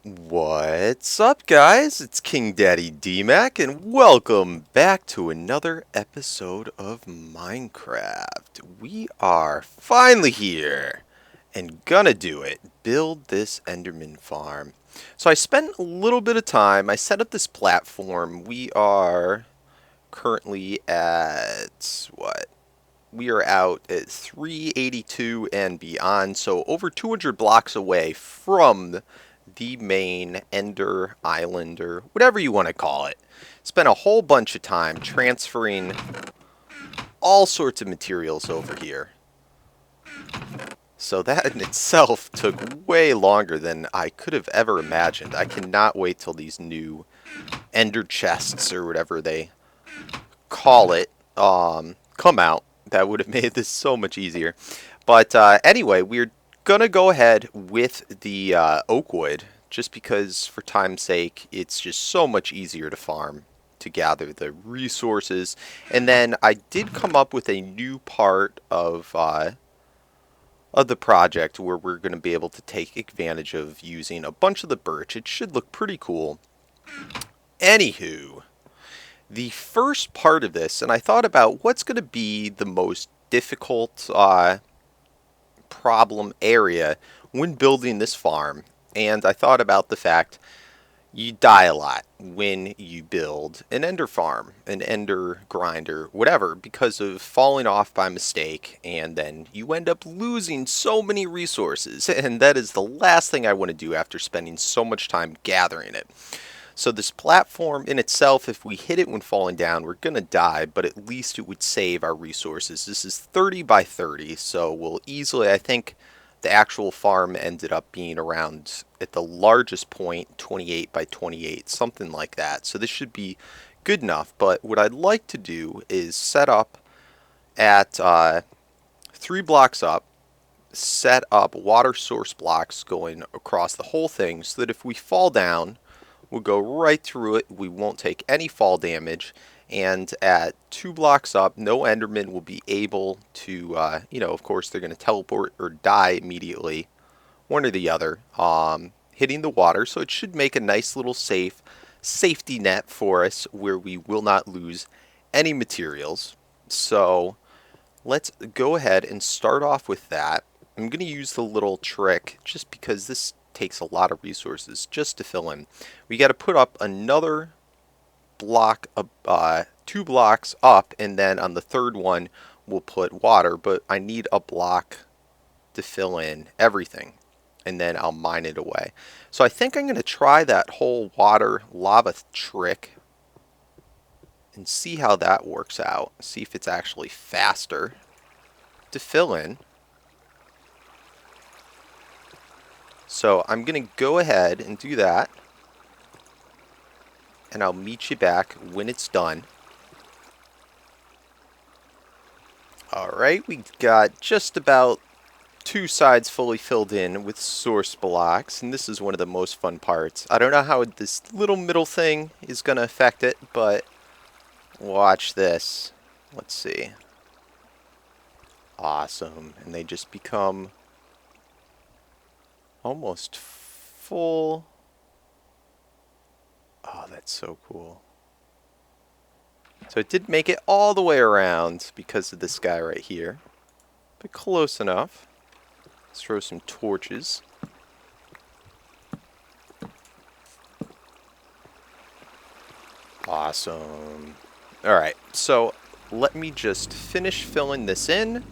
What's up, guys? It's KingDaddyDMAC, and welcome back to another episode of Minecraft. We are finally here and gonna do it. Build this Enderman farm. So I spent a little bit of time. I set up this platform. We are currently at what? We are out at 382 and beyond, so over 200 blocks away from the main Ender Island, or whatever you want to call it. Spent a whole bunch of time transferring all sorts of materials over here. So that in itself took way longer than I could have ever imagined. I cannot wait till these new Ender chests, or whatever they call it, come out. That would have made this so much easier. But anyway, we're gonna go ahead with the oak wood, just because for time's sake, it's just so much easier to farm, to gather the resources. And then I did come up with a new part of the project where we're going to be able to take advantage of using a bunch of the birch. It should look pretty cool. Anywho, the first part of this, and I thought about what's going to be the most difficult problem area when building this farm, and I thought about the fact you die a lot when you build an ender farm, an ender grinder, whatever, because of falling off by mistake, and then you end up losing so many resources, and that is the last thing I want to do after spending so much time gathering it. So this platform in itself, if we hit it when falling down, we're going to die, but at least it would save our resources. This is 30 by 30, so we'll easily, I think the actual farm ended up being around, at the largest point, 28 by 28, something like that. So this should be good enough, but what I'd like to do is set up at 3 blocks up, set up water source blocks going across the whole thing so that if we fall down, we'll go right through it. We won't take any fall damage. And at 2 blocks up, no Enderman will be able to, of course, they're going to teleport or die immediately, one or the other, hitting the water. So it should make a nice little safety net for us where we will not lose any materials. So let's go ahead and start off with that. I'm going to use the little trick just because this takes a lot of resources just to fill in. We got to put up another block, 2 blocks up, and then on the third one we'll put water, but I need a block to fill in everything, and then I'll mine it away. So I think I'm going to try that whole water lava trick and see how that works out. See if it's actually faster to fill in. So I'm going to go ahead and do that, and I'll meet you back when it's done. Alright, we got just about 2 sides fully filled in with source blocks, and this is one of the most fun parts. I don't know how this little middle thing is going to affect it, but watch this. Let's see. Awesome. And they just become almost full. Oh, that's so cool. So it did make it all the way around because of this guy right here. But close enough. Let's throw some torches. Awesome. Alright, so let me just finish filling this in,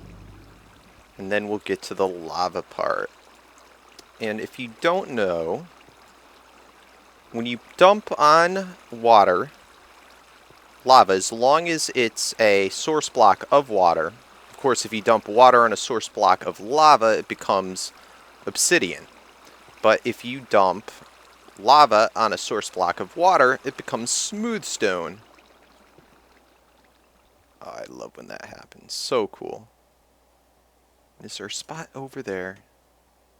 and then we'll get to the lava part. And if you don't know, when you dump on water, lava, as long as it's a source block of water, of course if you dump water on a source block of lava, it becomes obsidian. But if you dump lava on a source block of water, it becomes smooth stone. Oh, I love when that happens. So cool. Is there a spot over there?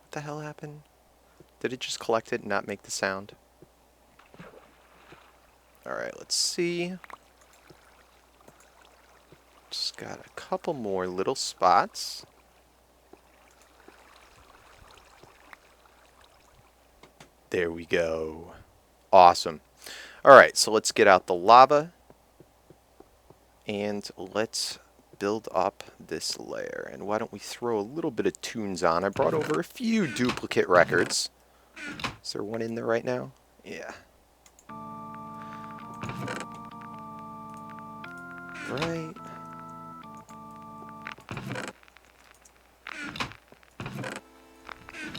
What the hell happened? Did it just collect it and not make the sound? Alright, let's see. Just got a couple more little spots. There we go. Awesome. Alright, so let's get out the lava. And let's build up this layer. And why don't we throw a little bit of tunes on. I brought over a few duplicate records. Is there one in there right now? Yeah. Right.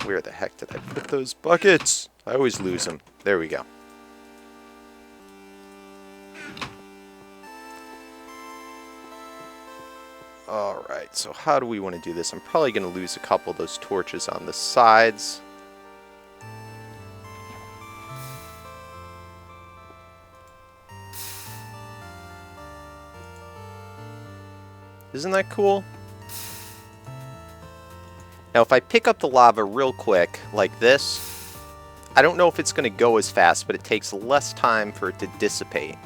Where the heck did I put those buckets? I always lose them. There we go. Alright, so how do we want to do this? I'm probably going to lose a couple of those torches on the sides. Isn't that cool? Now if I pick up the lava real quick, like this, I don't know if it's going to go as fast, but it takes less time for it to dissipate.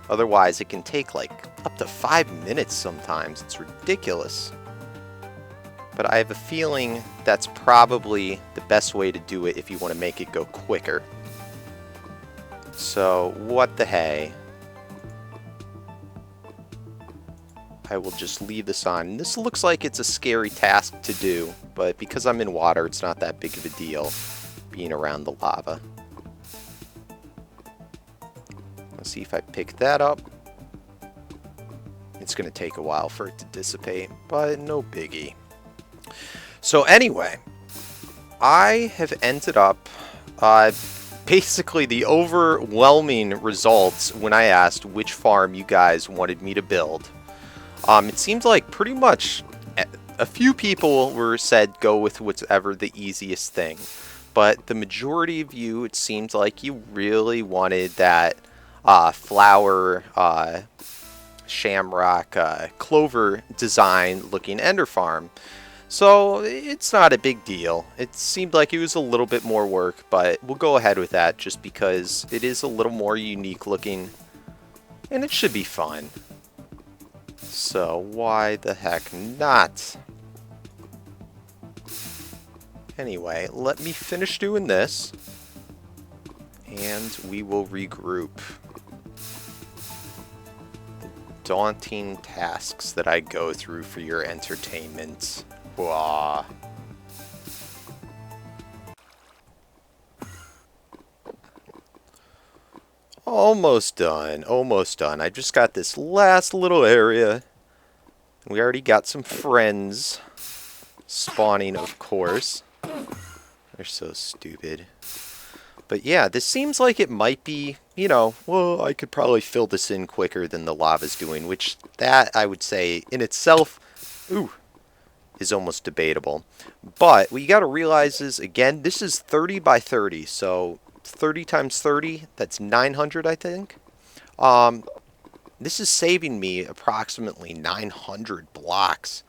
Otherwise, it can take like up to 5 minutes sometimes. It's ridiculous. But I have a feeling that's probably the best way to do it if you want to make it go quicker. So, what the hey? I will just leave this on. This looks like it's a scary task to do, but because I'm in water, it's not that big of a deal being around the lava. Let's see if I pick that up. It's going to take a while for it to dissipate, but no biggie. So anyway, I have ended up basically the overwhelming results when I asked which farm you guys wanted me to build. It seems like pretty much a few people said go with whatever the easiest thing. But the majority of you, it seems like you really wanted that flower, shamrock, clover design looking ender farm. So it's not a big deal. It seemed like it was a little bit more work, but we'll go ahead with that just because it is a little more unique looking and it should be fun. So why the heck not? Anyway, let me finish doing this and we will regroup. Daunting tasks that I go through for your entertainment. Wah. Almost done, almost done. I just got this last little area. We already got some friends spawning, of course. They're so stupid. But yeah, this seems like it might be, you know, well, I could probably fill this in quicker than the lava's doing, which that, I would say, in itself, is almost debatable. But what you got to realize is, again, this is 30 by 30, so 30 times 30, that's 900, I think. This is saving me approximately 900 blocks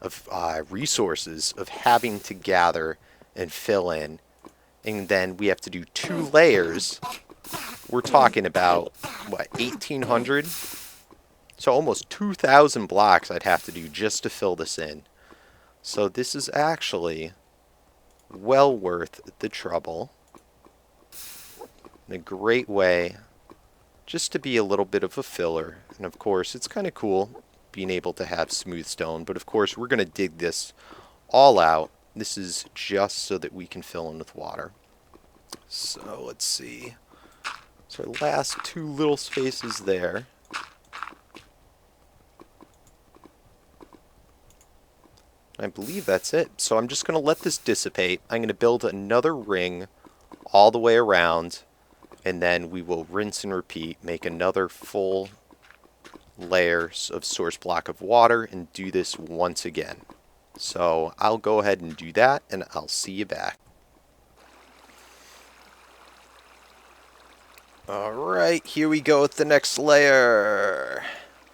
of resources of having to gather and fill in. And then we have to do 2 layers. We're talking about, what, 1,800? So almost 2,000 blocks I'd have to do just to fill this in. So this is actually well worth the trouble. And a great way just to be a little bit of a filler. And of course, it's kind of cool being able to have smooth stone. But of course, we're going to dig this all out. This is just so that we can fill in with water. So let's see. So our last 2 little spaces there. I believe that's it. So I'm just going to let this dissipate. I'm going to build another ring all the way around. And then we will rinse and repeat, make another full layer of source block of water, and do this once again. So I'll go ahead and do that, and I'll see you back. Alright, here we go with the next layer.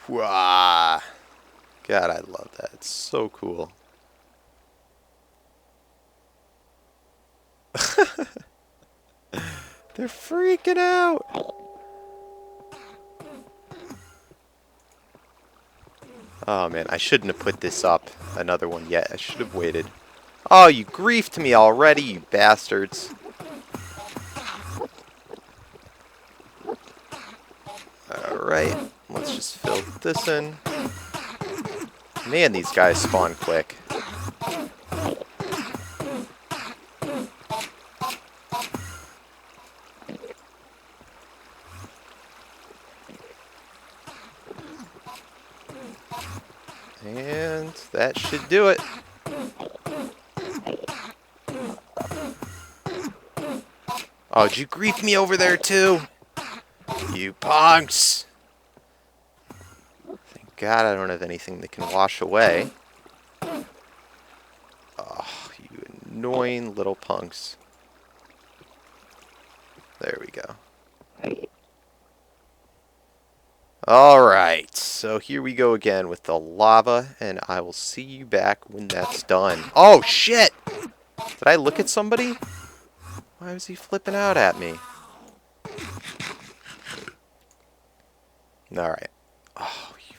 Wah! God, I love that. It's so cool. They're freaking out. Oh man, I shouldn't have put this up, another one yet. I should have waited. Oh, you griefed me already, you bastards. Alright, let's just fill this in. Man, these guys spawn quick. And that should do it. Oh, did you grief me over there too? You punks! Thank God I don't have anything that can wash away. Oh, you annoying little punks. There we go. Alright, so here we go again with the lava, and I will see you back when that's done. Oh, shit! Did I look at somebody? Why was he flipping out at me? Alright. Oh, you...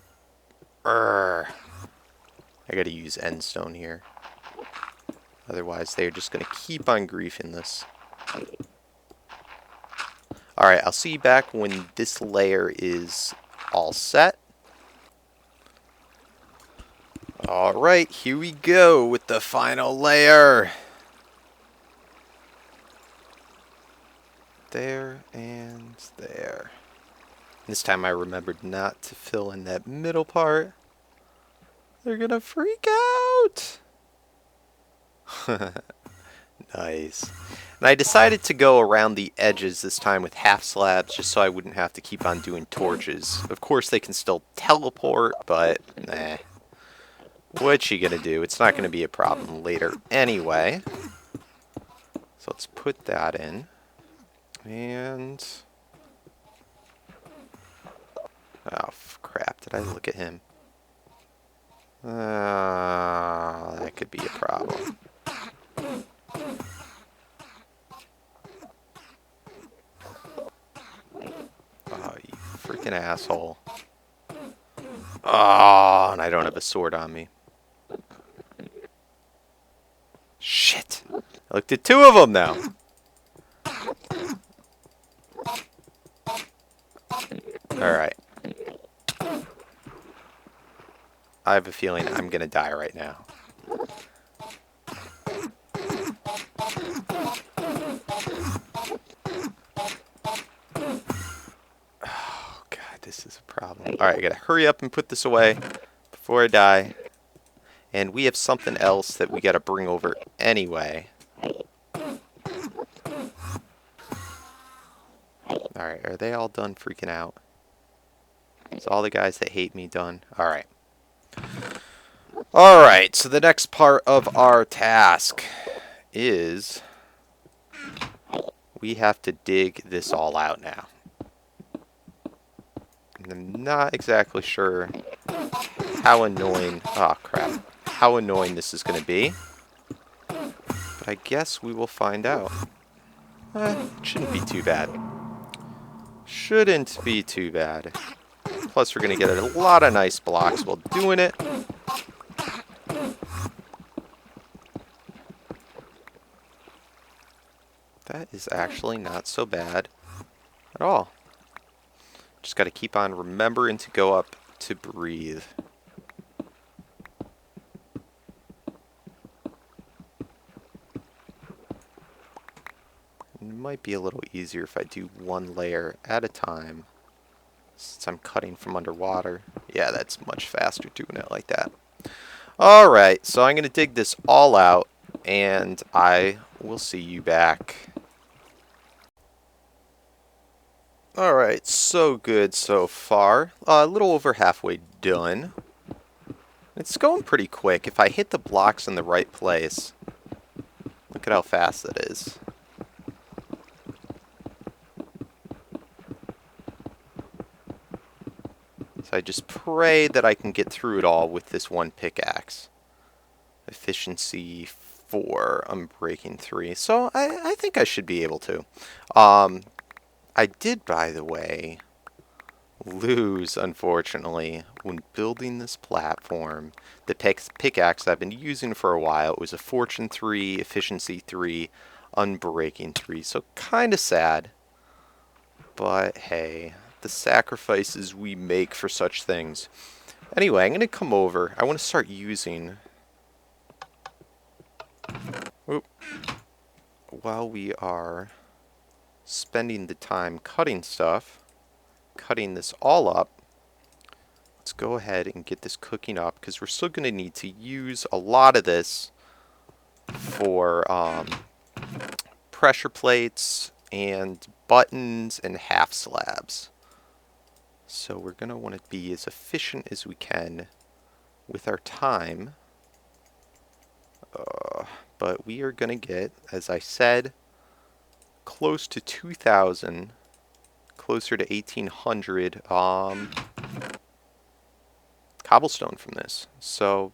I gotta use endstone here. Otherwise, they're just gonna keep on griefing this. Alright, I'll see you back when this layer is all set. Alright, here we go with the final layer. There and there. This time I remembered not to fill in that middle part. They're gonna freak out. Nice. And I decided to go around the edges this time with half slabs just so I wouldn't have to keep on doing torches. Of course they can still teleport, but nah. What you gonna do? It's not gonna be a problem later anyway. So let's put that in. And... oh, crap. Did I look at him? That could be a problem. Oh, you freaking asshole. Oh, and I don't have a sword on me. Shit. I looked at two of them now. Alright. I have a feeling I'm gonna die right now. Oh god, this is a problem. Alright, I gotta hurry up and put this away before I die. And we have something else that we gotta bring over anyway. Alright, are they all done freaking out? Is all the guys that hate me done? Alright. Alright, so the next part of our task is we have to dig this all out now. And I'm not exactly sure how annoying, oh crap, how annoying this is going to be. But I guess we will find out. It shouldn't be too bad. Shouldn't be too bad. Plus we're going to get a lot of nice blocks while doing it. That is actually not so bad at all. Just got to keep on remembering to go up to breathe. It might be a little easier if I do one layer at a time, since I'm cutting from underwater. Yeah, that's much faster doing it like that. Alright, so I'm going to dig this all out, and I will see you back. Alright, so good so far. A little over halfway done. It's going pretty quick. If I hit the blocks in the right place, look at how fast that is. So I just pray that I can get through it all with this one pickaxe. Efficiency 4, Unbreaking 3. So I think I should be able to. I did, by the way, lose, unfortunately, when building this platform. The pickaxe I've been using for a while, it was a Fortune 3, Efficiency 3, Unbreaking 3. So kind of sad. But hey, the sacrifices we make for such things. Anyway, I'm going to come over. I want to start using... Oop. While we are spending the time cutting stuff, cutting this all up, let's go ahead and get this cooking up, because we're still going to need to use a lot of this for pressure plates and buttons and half slabs. So we're going to want to be as efficient as we can with our time. But we are going to get, as I said, close to 2,000, closer to 1,800 cobblestone from this. So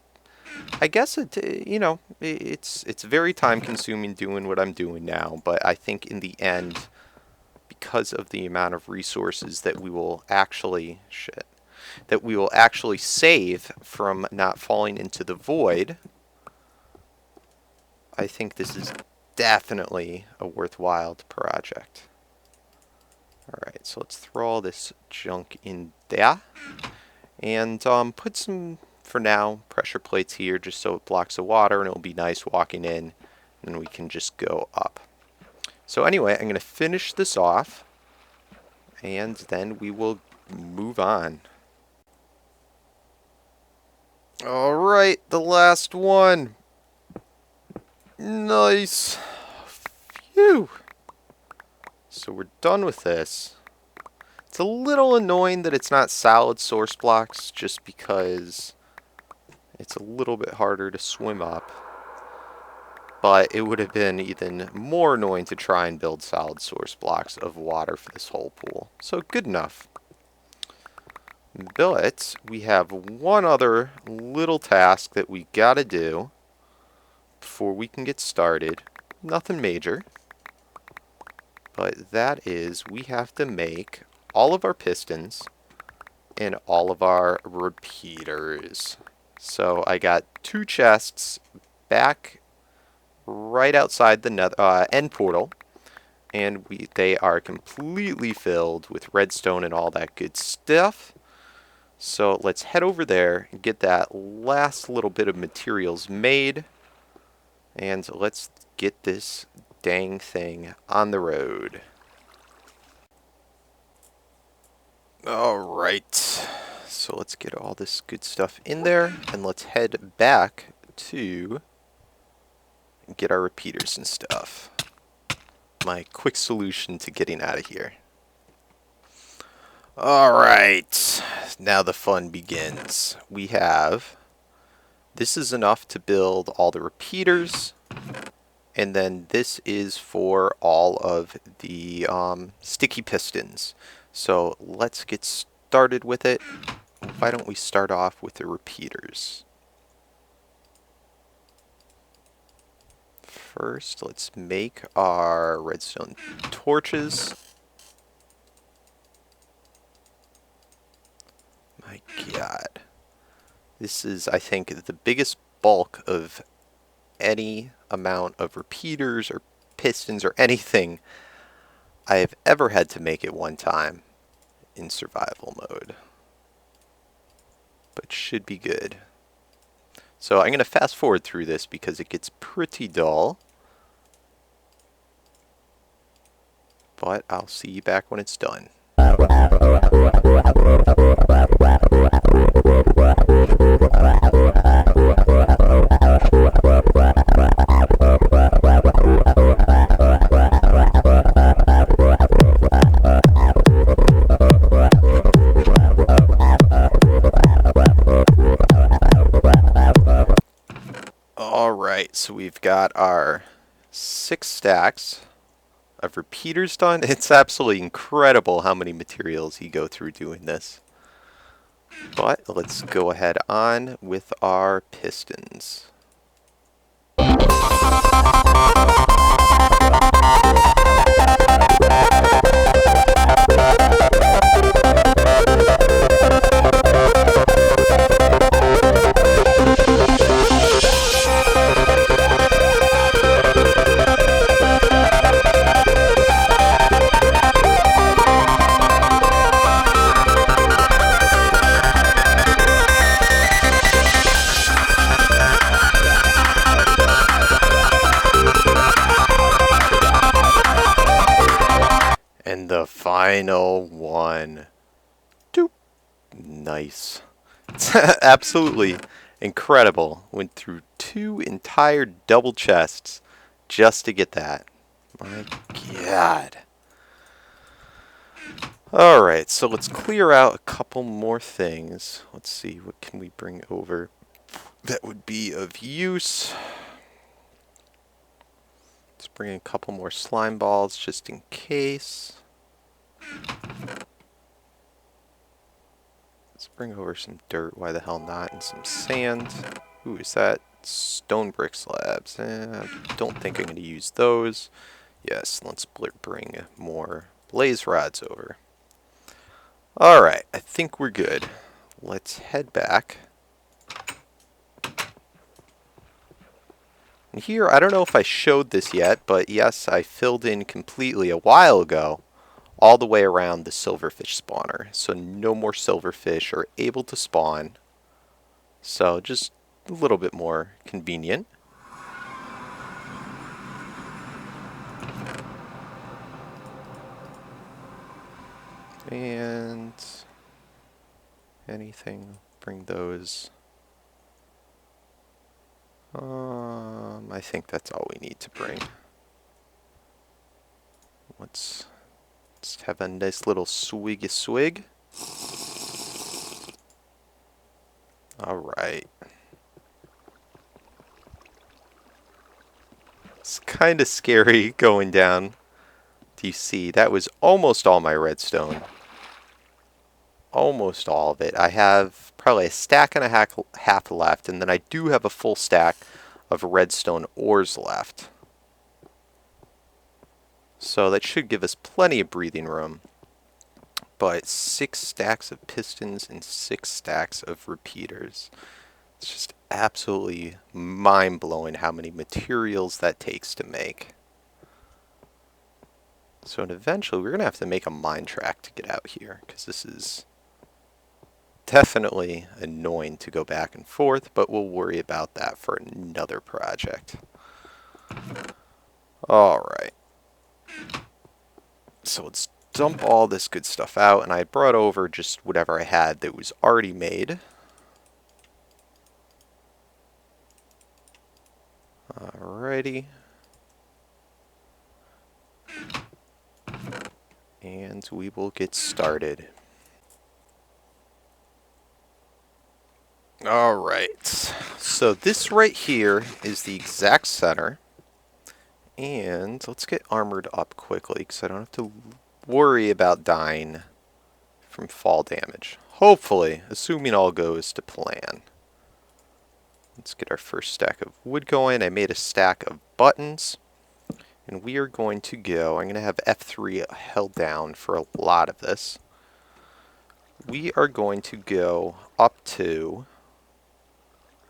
I guess it's very time consuming doing what I'm doing now, but I think in the end, because of the amount of resources that we will actually save from not falling into the void, I think this is definitely a worthwhile project. Alright, so let's throw all this junk in there. And put some, for now, pressure plates here just so it blocks the water and it'll be nice walking in. And we can just go up. So anyway, I'm going to finish this off. And then we will move on. Alright, the last one. Nice. Phew. So we're done with this. It's a little annoying that it's not solid source blocks, just because it's a little bit harder to swim up. But it would have been even more annoying to try and build solid source blocks of water for this whole pool. So good enough. But we have one other little task that we gotta do before we can get started. Nothing major. But that is, we have to make all of our pistons and all of our repeaters. So I got 2 chests back right outside the end portal, and they are completely filled with redstone and all that good stuff. So let's head over there and get that last little bit of materials made, and let's get this dang thing on the road. Alright, so let's get all this good stuff in there, and let's head back to get our repeaters and stuff. My quick solution to getting out of here. Alright, now the fun begins. We have, this is enough to build all the repeaters, and then this is for all of the sticky pistons. So let's get started with it. Why don't we start off with the repeaters? First, let's make our redstone torches. My God. This is, I think, the biggest bulk of any amount of repeaters or pistons or anything I have ever had to make at one time in survival mode. But should be good. So I'm going to fast forward through this because it gets pretty dull. But I'll see you back when it's done. Alright, so we've got our 6 stacks of repeaters done. It's absolutely incredible how many materials you go through doing this. But let's go ahead on with our pistons. final one. Doop. Nice. It's absolutely incredible. Went through 2 entire double chests just to get that. My God. Alright, so let's clear out a couple more things. Let's see, what can we bring over that would be of use? Let's bring in a couple more slime balls just in case. Let's bring over some dirt, why the hell not, and some sand. Ooh, is that stone brick slabs? I don't think I'm going to use those. Yes, let's bring more blaze rods over. Alright, I think we're good. Let's head back. And here, I don't know if I showed this yet, but yes, I filled in completely a while ago all the way around the silverfish spawner. So no more silverfish are able to spawn. So just a little bit more convenient. And anything, bring those. I think that's all we need to bring. Let's have a nice little swiggy swig. Alright. It's kind of scary going down. Do you see? That was almost all my redstone. Almost all of it. I have probably a stack and a half left, and then I do have a full stack of redstone ores left. So that should give us plenty of breathing room. But 6 stacks of pistons and 6 stacks of repeaters. It's just absolutely mind-blowing how many materials that takes to make. So eventually we're going to have to make a mine track to get out here, because this is definitely annoying to go back and forth, but we'll worry about that for another project. Alright. So let's dump all this good stuff out, and I brought over just whatever I had that was already made. Alrighty. And we will get started. Alright, so this right here is the exact center. And let's get armored up quickly, because I don't have to worry about dying from fall damage. Hopefully, assuming all goes to plan. Let's get our first stack of wood going. I made a stack of buttons. And we are going to go, I'm going to have F3 held down for a lot of this. We are going to go up to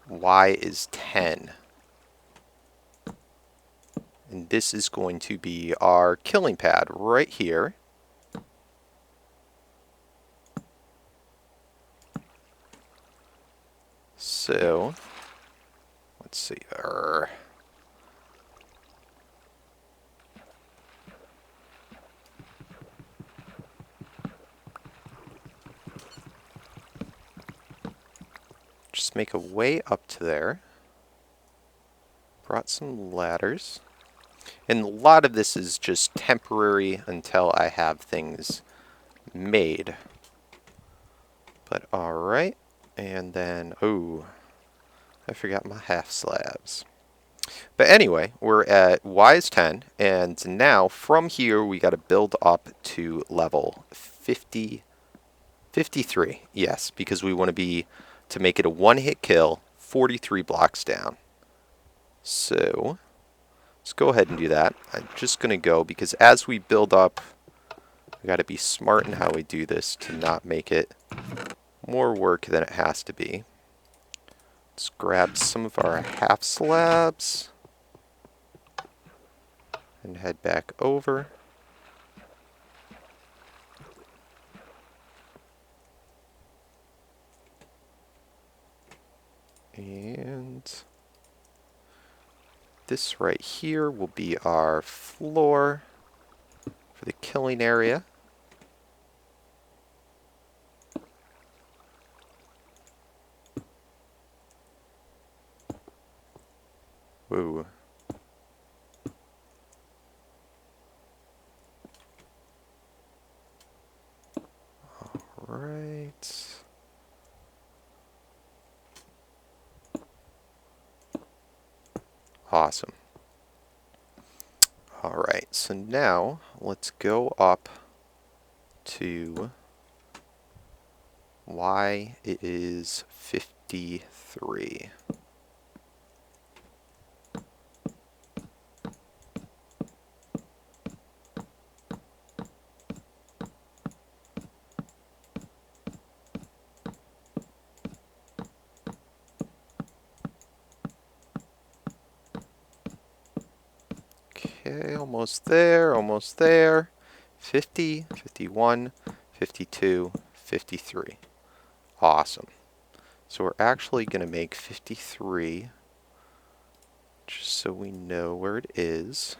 Y is 10. And this is going to be our killing pad right here. So, let's see. Just make a way up to there. Brought some ladders. And a lot of this is just temporary until I have things made. But alright. And then, oh, I forgot my half slabs. But anyway, we're at Y is 10. And now from here we got to build up to level 53. Yes, because we want to make it a one-hit kill, 43 blocks down. So let's go ahead and do that. I'm just going to go, because as we build up, we got to be smart in how we do this to not make it more work than it has to be. Let's grab some of our half slabs and head back over. And this right here will be our floor for the killing area. Whoa. Right. Awesome. Alright, so now let's go up to why it is 53. Okay, almost there, almost there. 50, 51, 52, 53. Awesome. So we're actually going to make 53, just so we know where it is.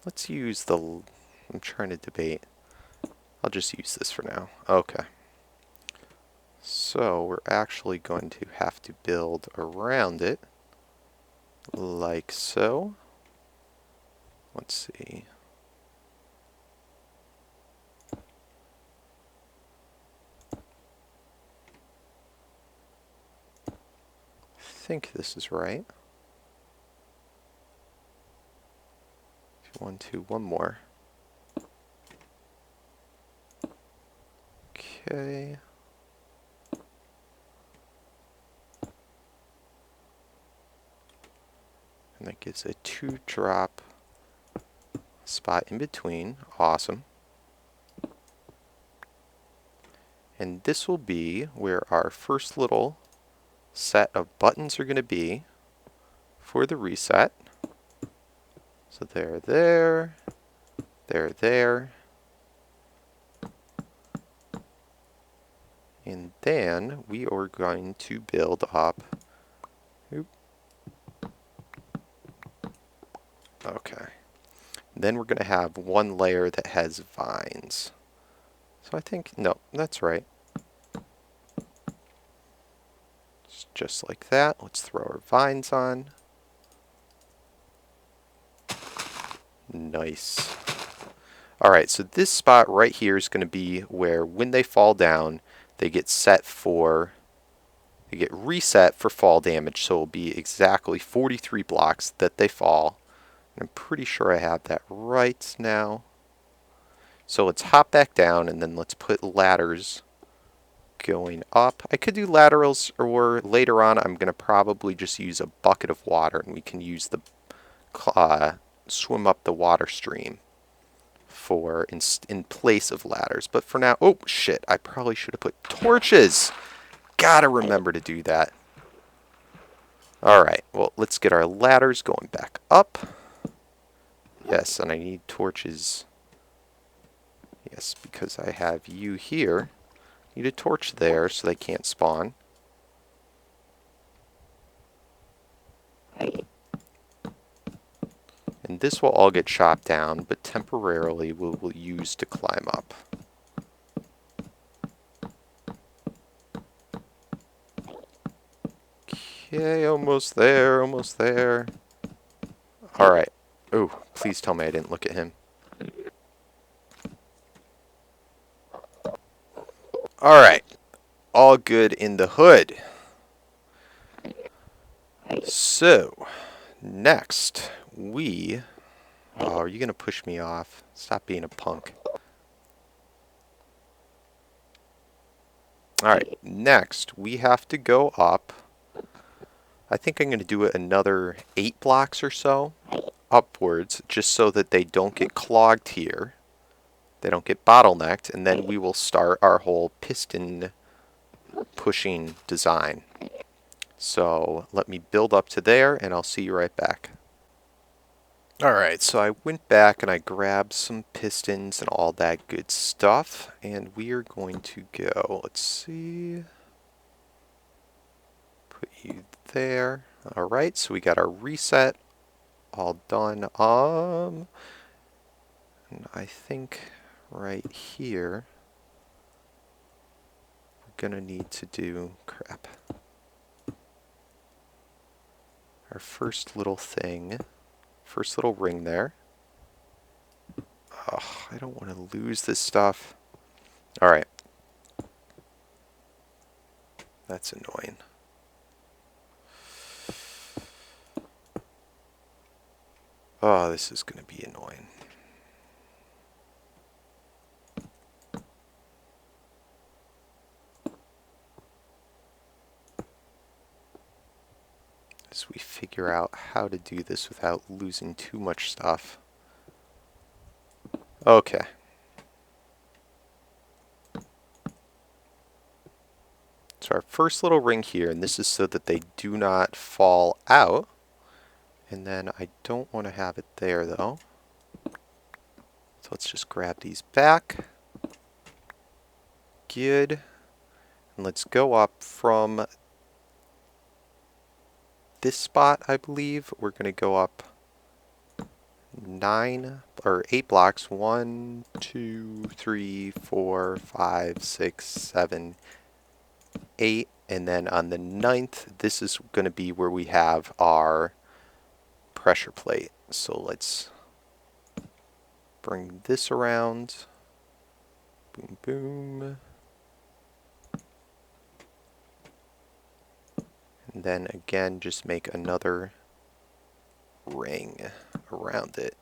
Let's use the, I'm trying to debate. I'll just use this for now. Okay. So we're actually going to have to build around it, like so. Let's see. I think this is right. 1, 2, one more. Okay. And that gives a 2-drop spot in between. Awesome. And this will be where our first little set of buttons are going to be for the reset. So there, there, there. And then we are going to build up. Okay. Then we're going to have one layer that has vines. So I think, no, that's right. Just like that. Let's throw our vines on. Nice. Alright, so this spot right here is going to be where when they fall down, they get reset for fall damage. So it'll be exactly 43 blocks that they fall. I'm pretty sure I have that right now. So let's hop back down and then let's put ladders going up. I could do laterals, or later on I'm going to probably just use a bucket of water and we can use the swim up the water stream for in place of ladders. But for now, oh shit, I probably should have put torches. Gotta remember to do that. Alright, well let's get our ladders going back up. Yes, and I need torches. Yes, because I have you here. Need a torch there so they can't spawn. And this will all get chopped down, but temporarily we'll use to climb up. Okay, almost there, almost there. Alright. Oh, please tell me I didn't look at him. Alright. All good in the hood. So, next, we... Oh, are you going to push me off? Stop being a punk. Alright, next, we have to go up. I think I'm going to do it another 8 blocks or so upwards, just so that they don't get clogged here. They don't get bottlenecked, and then we will start our whole piston pushing design. So let me build up to there, and I'll see you right back. Alright, so I went back and I grabbed some pistons and all that good stuff, and we are going to go, let's see, put you there. Alright, so we got our reset all done. And I think right here we're gonna need to do crap. our first little thing, first little ring there. Oh, I don't want to lose this stuff. Alright. That's annoying. Oh, this is going to be annoying. As we figure out how to do this without losing too much stuff. Okay. So our first little ring here, and this is so that they do not fall out. And then I don't want to have it there though. So let's just grab these back. Good. And let's go up from this spot, I believe. We're going to go up 8 blocks. 1, 2, 3, 4, 5, 6, 7, 8. And then on the 9th, this is going to be where we have our pressure plate. So let's bring this around. Boom, boom. And then again, just make another ring around it.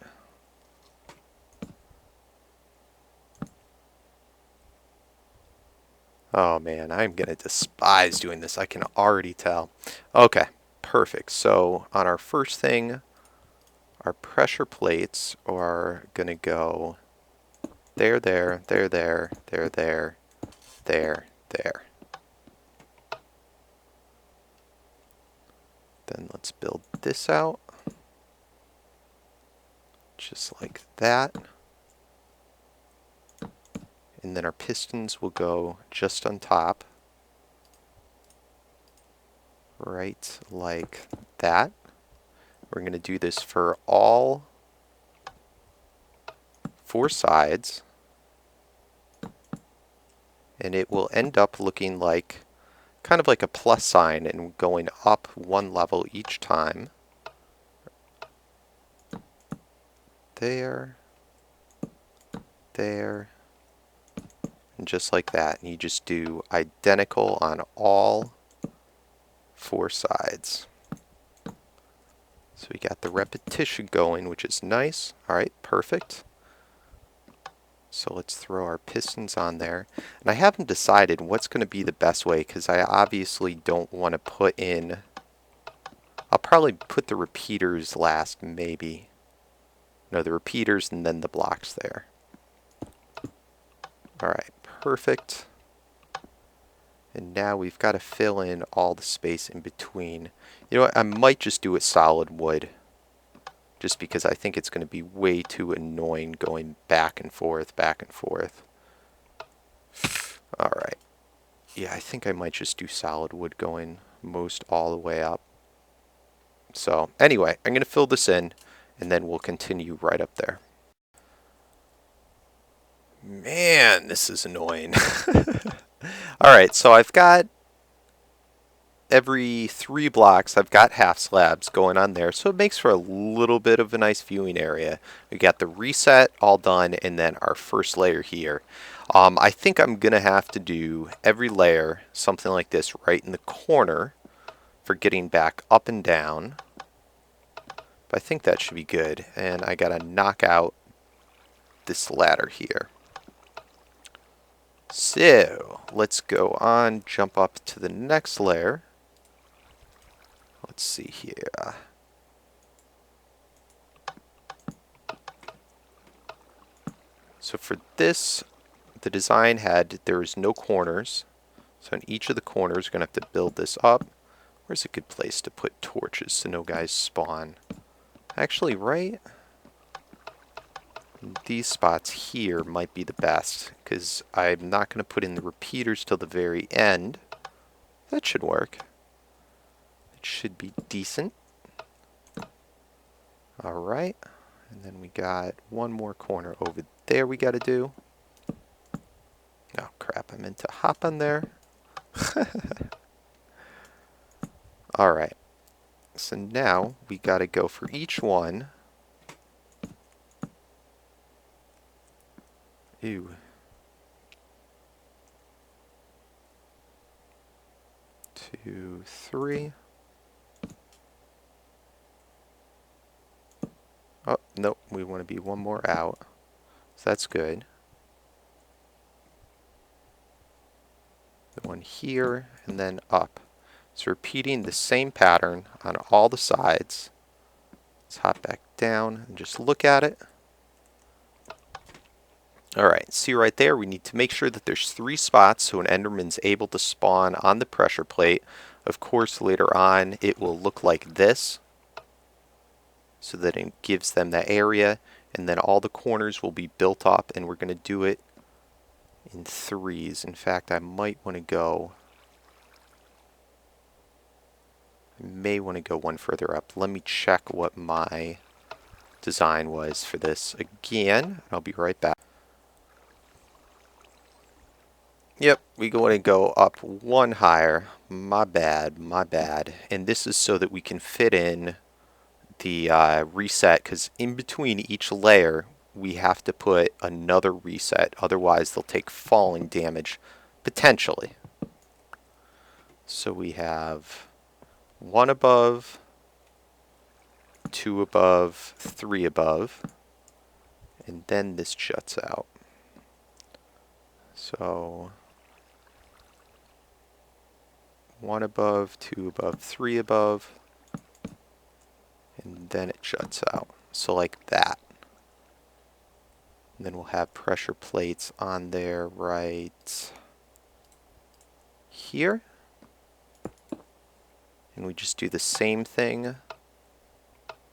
Oh man, I'm going to despise doing this. I can already tell. Okay, perfect. So on our first thing, our pressure plates are going to go there, there, there, there, there, there, there, there. Then let's build this out. Just like that. And then our pistons will go just on top. Right like that. We're going to do this for all 4 sides. And it will end up looking like kind of like a plus sign and going up 1 level each time. There. There. And just like that. And you just do identical on all 4 sides. So we got the repetition going, which is nice. Alright, perfect. So let's throw our pistons on there. And I haven't decided what's going to be the best way, because I obviously don't want to put in... I'll probably put the repeaters last, maybe. No, the repeaters and then the blocks there. Alright, perfect. And now we've got to fill in all the space in between. You know what, I might just do it solid wood. Just because I think it's going to be way too annoying going back and forth, back and forth. Alright. Yeah, I think I might just do solid wood going most all the way up. So, anyway, I'm going to fill this in, and then we'll continue right up there. Man, this is annoying. Alright, so I've got every 3 blocks, I've got half slabs going on there, so it makes for a little bit of a nice viewing area. We got the reset all done, and then our first layer here. I think I'm going to have to do every layer something like this right in the corner for getting back up and down. But I think that should be good, and I got to knock out this ladder here. So, let's go on, jump up to the next layer. Let's see here. So for this, the design had, there was no corners. So in each of the corners, we're going to have to build this up. Where's a good place to put torches so no guys spawn? Actually, right? These spots here might be the best, because I'm not going to put in the repeaters till the very end. That should work. It should be decent. Alright. And then we got one more corner over there we got to do. Oh crap, I meant to hop on there. Alright. So now we got to go for each one. Ew. 2, 3. Oh, nope, we want to be one more out. So that's good. The one here, and then up. So repeating the same pattern on all the sides. Let's hop back down and just look at it. Alright, see right there, we need to make sure that there's 3 spots so an Enderman's able to spawn on the pressure plate. Of course, later on, it will look like this, so that it gives them that area, and then all the corners will be built up, and we're going to do it in 3s. In fact, I might want to go... I may want to go one further up. Let me check what my design was for this again. I'll be right back. Yep, we want to go up one higher. My bad, my bad. And this is so that we can fit in the reset, because in between each layer we have to put another reset. Otherwise they'll take falling damage, potentially. So we have 1 above, 2 above, 3 above, and then this juts out. So 1 above, 2 above, 3 above, and then it juts out. So like that. And then we'll have pressure plates on there right here. And we just do the same thing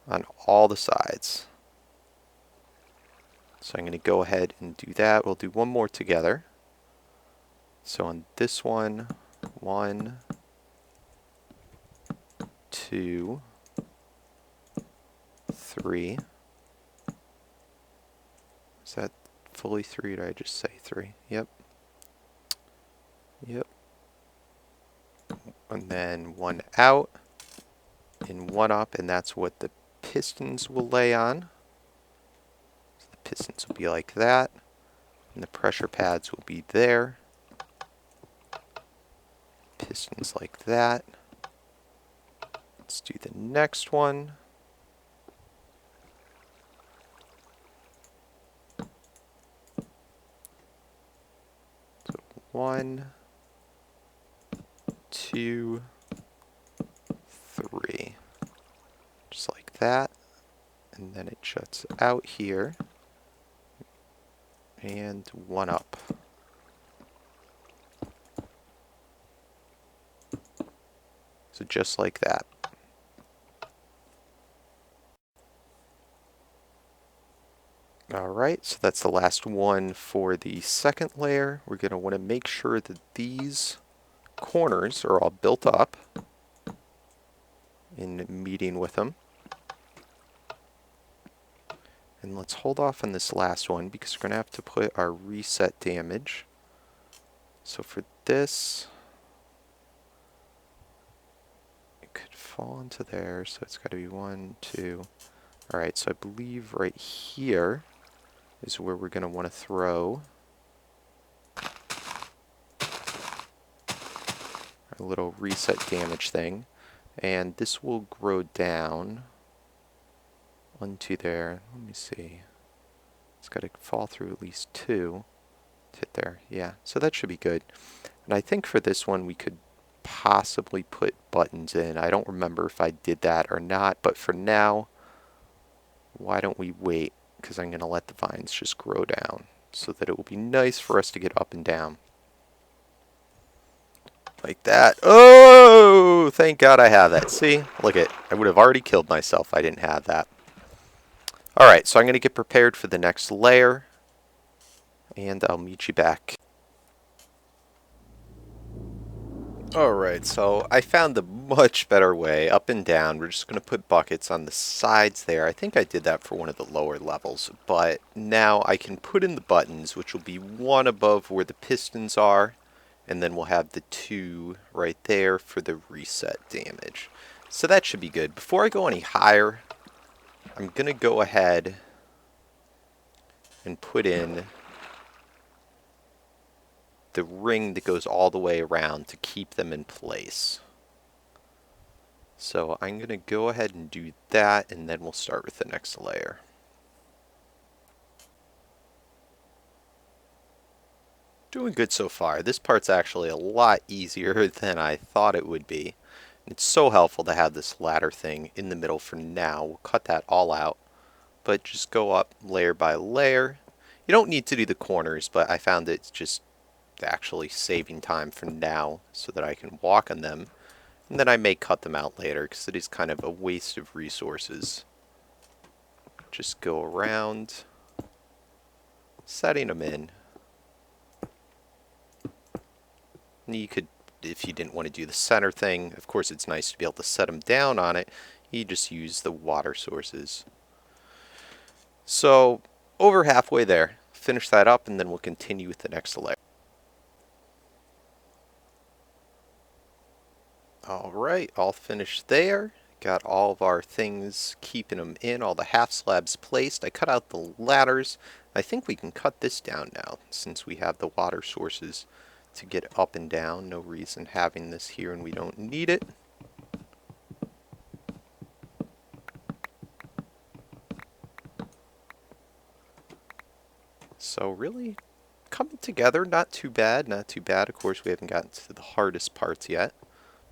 on all the sides. So I'm going to go ahead and do that. We'll do one more together. So on this one, 1, 2, 3. Is that fully 3 or did I just say 3? Yep. Yep. And then 1 out and 1 up, and that's what the pistons will lay on. So the pistons will be like that, and the pressure pads will be there. Pistons like that. Let's do the next one. So 1, 2, 3. Just like that. And then it juts out here. And 1 up. So just like that. Alright, so that's the last one for the second layer. We're going to want to make sure that these corners are all built up in meeting with them. And let's hold off on this last one because we're going to have to put our reset damage. So for this, it could fall into there, so it's got to be 1, 2. Alright, so I believe right here is where we're going to want to throw our little reset damage thing. And this will grow down onto there. Let me see. It's got to fall through at least 2 to hit there. Yeah, so that should be good. And I think for this one we could possibly put buttons in. I don't remember if I did that or not, but for now, why don't we wait? Because I'm going to let the vines just grow down so that it will be nice for us to get up and down. Like that. Oh, thank God I have that. See? Look it. I would have already killed myself if I didn't have that. Alright, so I'm going to get prepared for the next layer. And I'll meet you back. Alright, so I found the much better way, up and down. We're just going to put buckets on the sides there. I think I did that for one of the lower levels, but now I can put in the buttons, which will be 1 above where the pistons are, and then we'll have the 2 right there for the reset damage. So that should be good. Before I go any higher, I'm going to go ahead and put in the ring that goes all the way around to keep them in place. So I'm going to go ahead and do that, and then we'll start with the next layer. Doing good so far. This part's actually a lot easier than I thought it would be. It's so helpful to have this ladder thing in the middle for now. We'll cut that all out, but just go up layer by layer. You don't need to do the corners, but I found it's just actually saving time for now so that I can walk on them. And then I may cut them out later because it is kind of a waste of resources. Just go around, setting them in. And you could, if you didn't want to do the center thing, of course it's nice to be able to set them down on it. You just use the water sources. So over halfway there, finish that up and then we'll continue with the next layer. Alright, all finished there. Got all of our things, keeping them in, all the half slabs placed. I cut out the ladders. I think we can cut this down now since we have the water sources to get up and down. No reason having this here and we don't need it. So really coming together, not too bad, not too bad. Of course we haven't gotten to the hardest parts yet.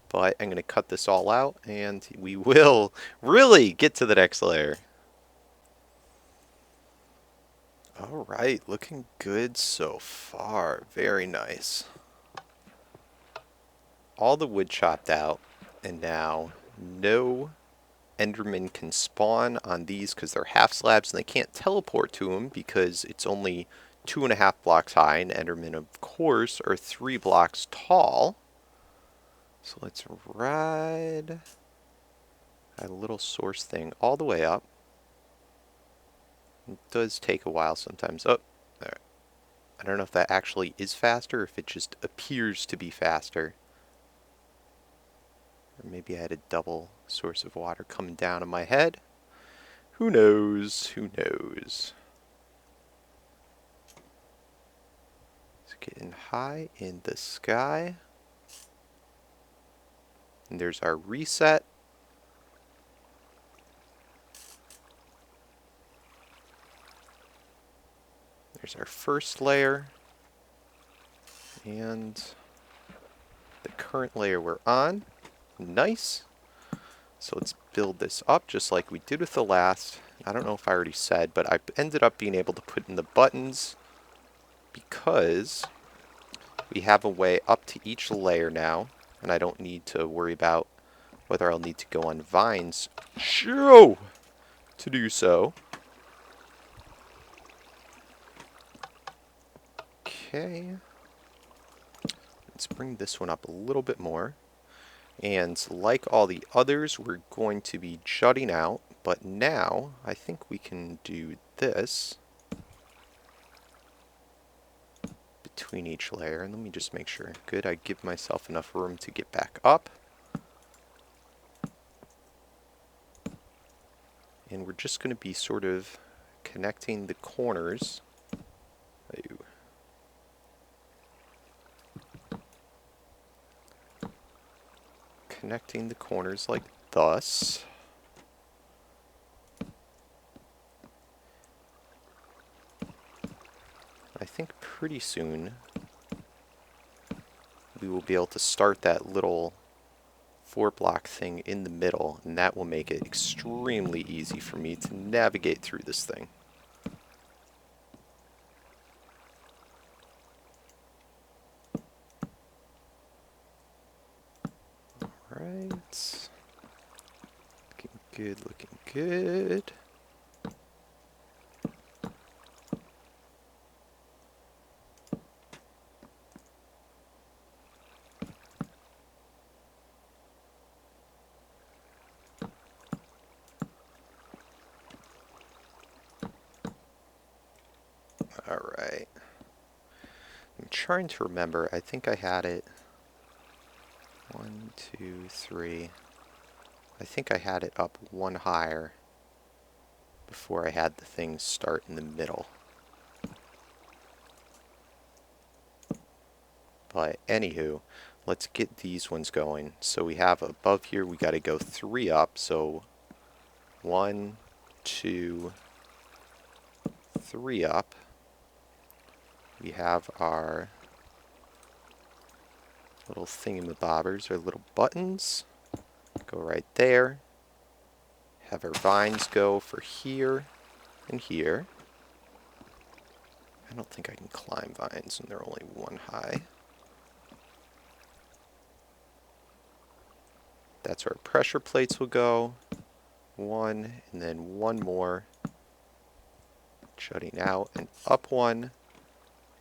But I'm going to cut this all out and we will really get to the next layer. Alright, looking good so far. Very nice. All the wood chopped out, and now no Enderman can spawn on these because they're half slabs and they can't teleport to them because it's only 2.5 blocks high, and Endermen, of course, are 3 blocks tall. So let's ride a little source thing all the way up. It does take a while sometimes. Oh, there. I don't know if that actually is faster, or if it just appears to be faster. Or maybe I had a double source of water coming down on my head. Who knows? Who knows? It's getting high in the sky. And there's our reset. There's our first layer. And the current layer we're on. Nice. So let's build this up just like we did with the last. I don't know if I already said, but I ended up being able to put in the buttons because we have a way up to each layer now, and I don't need to worry about whether I'll need to go on vines to do so. Okay. Let's bring this one up a little bit more. And like all the others, we're going to be jutting out, but now I think we can do this between each layer. And let me just make sure. Good, I give myself enough room to get back up. And we're just going to be sort of connecting the corners. Connecting the corners like thus. I think pretty soon we will be able to start that little 4-block thing in the middle, and that will make it extremely easy for me to navigate through this thing. Alright. Looking good, looking good. Alright. I'm trying to remember. I think I had it. 1, 2, 3. I think I had it up one higher before I had the things start in the middle. But anywho, let's get these ones going. So we have above here, we got to go 3 up. So 1, 2, 3 up. We have our little thingamabobbers, our little buttons. Go right there. Have our vines go for here and here. I don't think I can climb vines when they're only 1 high. That's where pressure plates will go. 1, and then 1 more. Jutting out and up 1.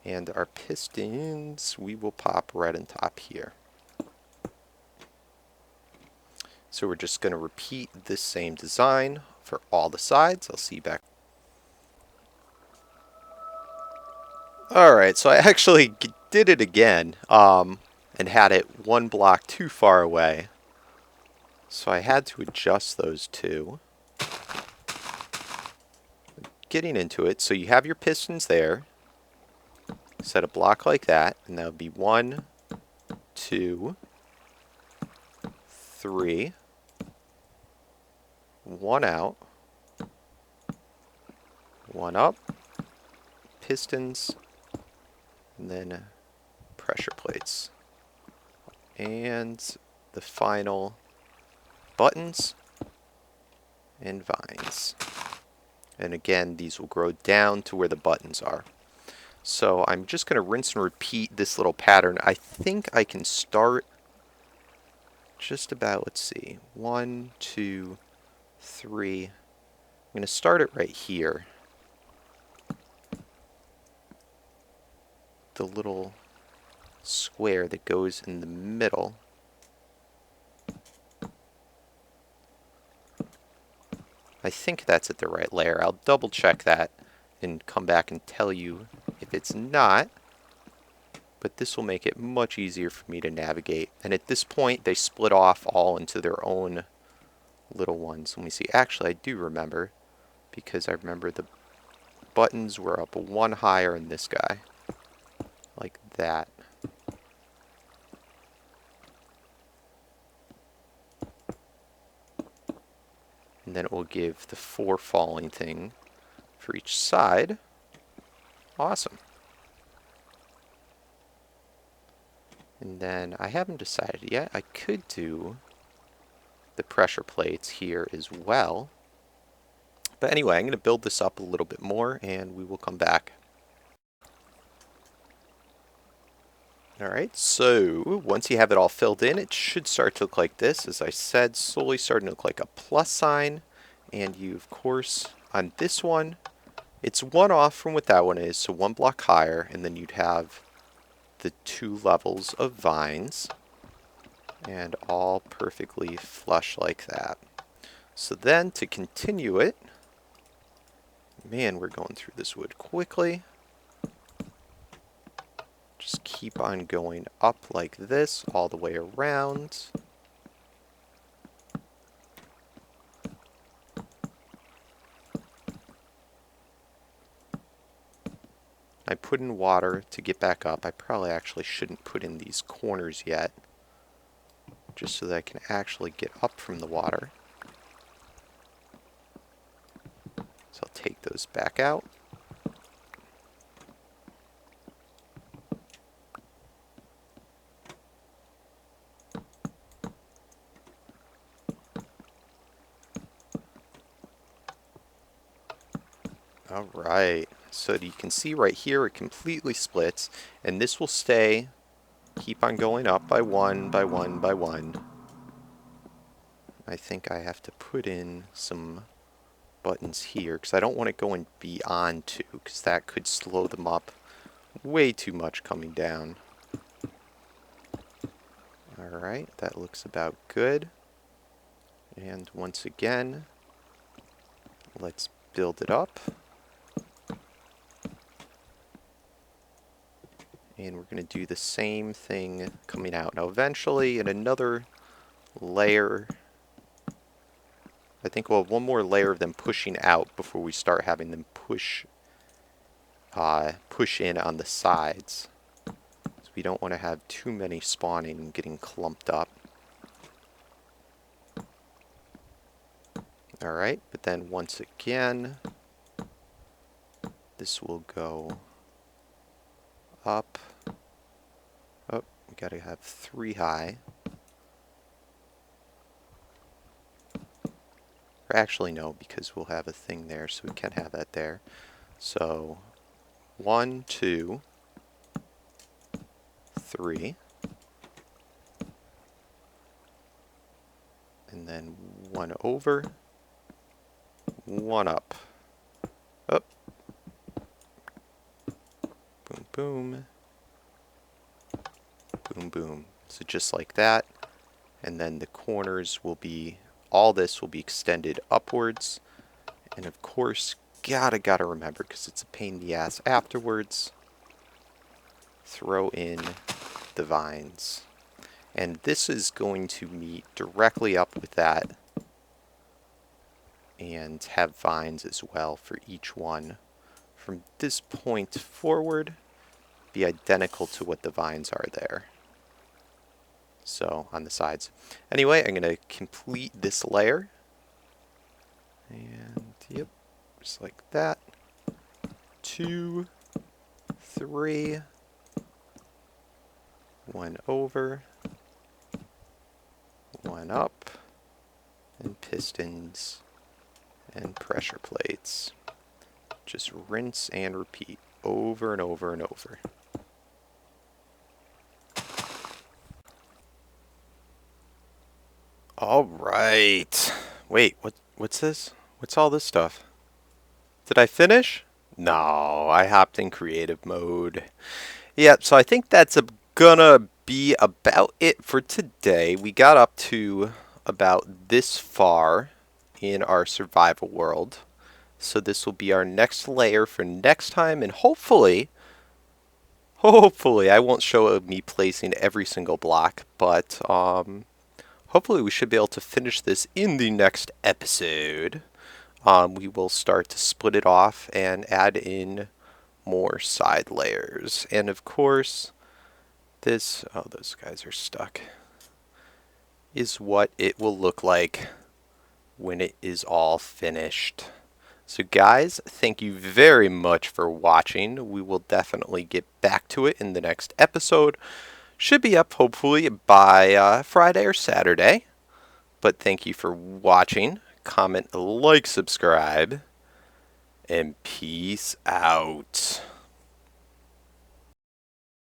And our pistons, we will pop right on top here. So we're just going to repeat this same design for all the sides. I'll see you back. Alright, so I actually did it again and had it 1 block too far away. So I had to adjust those two. Getting into it, so you have your pistons there. Set a block like that, and that would be 1, 2, 3, 1 out, 1 up, pistons, and then pressure plates. And the final buttons and vines. And again, these will grow down to where the buttons are. So I'm just going to rinse and repeat this little pattern. I think I can start just about, let's see, 1, 2, 3. I'm going to start it right here. The little square that goes in the middle. I think that's at the right layer. I'll double check that and come back and tell you if it's not. But this will make it much easier for me to navigate. And at this point, they split off all into their own little ones. Let me see. Actually, I do remember, because I remember the buttons were up 1 higher in this guy. Like that. And then it will give the 4 falling thing for each side. Awesome. And then I haven't decided yet. I could do the pressure plates here as well. But anyway, I'm going to build this up a little bit more and we will come back. Alright, so once you have it all filled in, it should start to look like this. As I said, slowly starting to look like a plus sign. And you, of course, on this one, it's 1 off from what that one is, so 1 block higher, and then you'd have the 2 levels of vines, and all perfectly flush like that. So then, to continue it, man, we're going through this wood quickly. Just keep on going up like this all the way around. I put in water to get back up. I probably actually shouldn't put in these corners yet, just so that I can actually get up from the water. So I'll take those back out. Alright, so you can see right here it completely splits, and this will stay, keep on going up by 1, by 1, by 1. I think I have to put in some buttons here, because I don't want it going beyond 2, because that could slow them up way too much coming down. Alright, that looks about good. And once again, let's build it up. And we're going to do the same thing coming out. Now eventually, in another layer I think we'll have one more layer of them pushing out before we start having them push in on the sides. So we don't want to have too many spawning and getting clumped up. Alright, but then once again, this will go up. Oh, we gotta have 3 high. Or actually no, because we'll have a thing there, so we can't have that there. So 1, 2, 3. And then 1 over, 1 up. Up. Boom, boom. Boom, boom. So just like that. And then the corners will be, all this will be extended upwards. And of course, gotta remember, because it's a pain in the ass afterwards, throw in the vines. And this is going to meet directly up with that and have vines as well for each one. From this point forward, be identical to what the vines are there. So, on the sides. Anyway, I'm going to complete this layer. And, yep, just like that. 2, 3, 1 over, 1 up, and pistons, and pressure plates. Just rinse and repeat over and over and over. All right. Wait, what's this? What's all this stuff? Did I finish? No, I hopped in creative mode. Yep, so I think that's gonna be about it for today. We got up to about this far in our survival world. So this will be our next layer for next time, and hopefully I won't show me placing every single block, but hopefully we should be able to finish this in the next episode. We will start to split it off and add in more side layers. And of course, this, oh, those guys are stuck, is what it will look like when it is all finished. So guys, thank you very much for watching. We will definitely get back to it in the next episode. Should be up hopefully by Friday or Saturday. But thank you for watching. Comment, like, subscribe, and peace out.